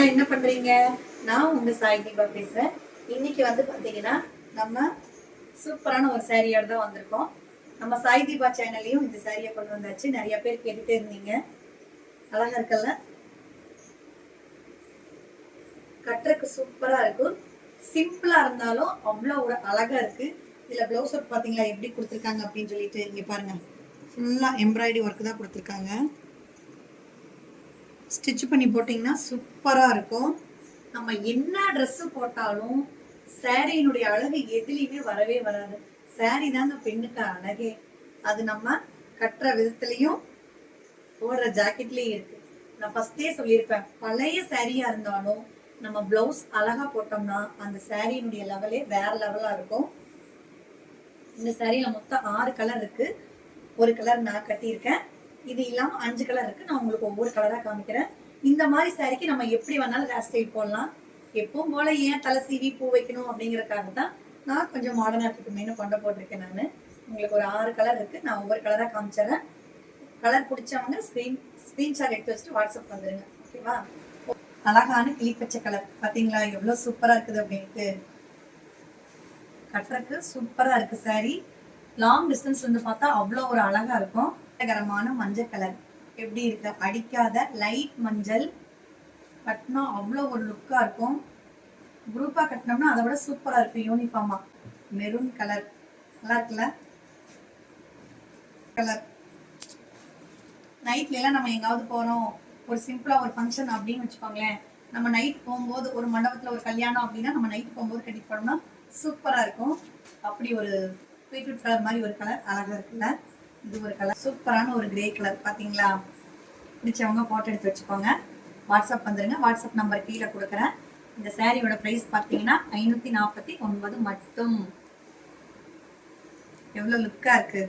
என்ன பண்றீங்க? நான் உங்க சாய் தீபா பேசுறேன். இன்னைக்கு பாத்தீங்கன்னா நம்ம சூப்பரான ஒரு சாரியோட தான் வந்திருக்கோம். நம்ம சாய் தீபா சேனல்லையும் இந்த சாரியை கொண்டு வந்தாச்சு. நிறைய பேர் கேட்டுட்டே இருந்தீங்க. அழகா இருக்குல்ல? கட்டுறதுக்கு சூப்பரா இருக்கும். சிம்பிளா இருந்தாலும் அவ்வளவு ஒரு அழகா இருக்கு. இதுல பிளவுஸ் ஒர்க் பாத்தீங்களா எப்படி கொடுத்துருக்காங்க அப்படின்னு சொல்லிட்டு இங்க பாருங்க. ஃபுல்லா எம்ப்ராய்டரி ஒர்க் தான் கொடுத்துருக்காங்க. ஸ்டிச் பண்ணி போட்டிங்கன்னா சூப்பராக இருக்கும். நம்ம என்ன ட்ரெஸ்ஸு போட்டாலும் சாரியினுடைய அழகு எதுலேயுமே வரவே வராது. சாரி தாங்க பெண்ணுக்கு அழகே. அது நம்ம கட்டுற விதத்துலையும் போடுற ஜாக்கெட்லேயும் இருக்கு. நான் ஃபஸ்ட்டே சொல்லியிருப்பேன், பழைய சாரியாக இருந்தாலும் நம்ம ப்ளவுஸ் அழகாக போட்டோம்னா அந்த சாரியினுடைய லெவலே வேற லெவலாக இருக்கும். இந்த சாரியில் மொத்தம் 6 கலர் இருக்கு. ஒரு கலர் நான் கட்டியிருக்கேன். இது இல்லாம 5 கலர் இருக்கு. நான் உங்களுக்கு ஒவ்வொரு கலரா காமிக்கிறேன். இந்த மாதிரி சாரிக்கு நம்ம எப்படி வேணாலும் ஹேர் ஸ்டைல் போடலாம். எப்பவும் போல ஏன் தலை சீவி பூ வைக்கணும் அப்படிங்கறதுக்காக தான் நான் கொஞ்சம் மாடர்னா இருக்கட்டுமேனு கொண்ட போட்டிருக்கேன். நான் உங்களுக்கு ஒரு 6 கலர் இருக்கு. நான் ஒவ்வொரு கலரா காமிச்சிடறேன். கலர் பிடிச்சவங்க ஸ்கிரீன்ஷாட் எடுத்து வச்சுட்டு வாட்ஸ்அப் வந்துருங்க. ஓகேவா? அழகான கிளிப்பச்சை கலர் பாத்தீங்களா எவ்வளவு சூப்பரா இருக்குது அப்படின்ட்டு. கட்டுறதுக்கு சூப்பரா இருக்கு சாரி. லாங் டிஸ்டன்ஸ்ல இருந்து பார்த்தா அவ்வளோ ஒரு அழகா இருக்கும். கரமான மஞ்சள் கலர் எப்படி இருக்கு, அடிக்காத லைட் மஞ்சள் கட்டினா அவ்வளோ ஒரு லுக்கா இருக்கும். குரூப்பா கட்டினோம்னா அதை விட சூப்பரா இருக்கும். யூனிஃபார்மா மெரூன் கலர் நல்லா இருக்குல்ல? கலர் நைட்ல எல்லாம் நம்ம எங்காவது போறோம், ஒரு சிம்பிளா ஒரு ஃபங்க்ஷன் அப்படின்னு வச்சுக்கோங்களேன். நம்ம நைட் போகும்போது ஒரு மண்டபத்துல ஒரு கல்யாணம் அப்படின்னா நம்ம நைட் போகும்போது கட்டிட்டு போனோம்னா சூப்பரா இருக்கும். அப்படி ஒரு பீட்ரூட் கலர் மாதிரி ஒரு கலர் அழகா இருக்குல்ல? இது ஒரு கலர் சூப்பரான ஒரு கிரே கலர் பாத்தீங்களா? பிடிச்சவங்க போட்டோ எடுத்து வச்சுக்கோங்க. வாட்ஸ்அப் வந்துருங்க. வாட்ஸ்அப் நம்பர் கீழே கொடுக்குறேன். இந்த சாரியோட பிரைஸ் பார்த்தீங்கன்னா 549 மட்டும். எவ்வளவு லுக்கா இருக்கு.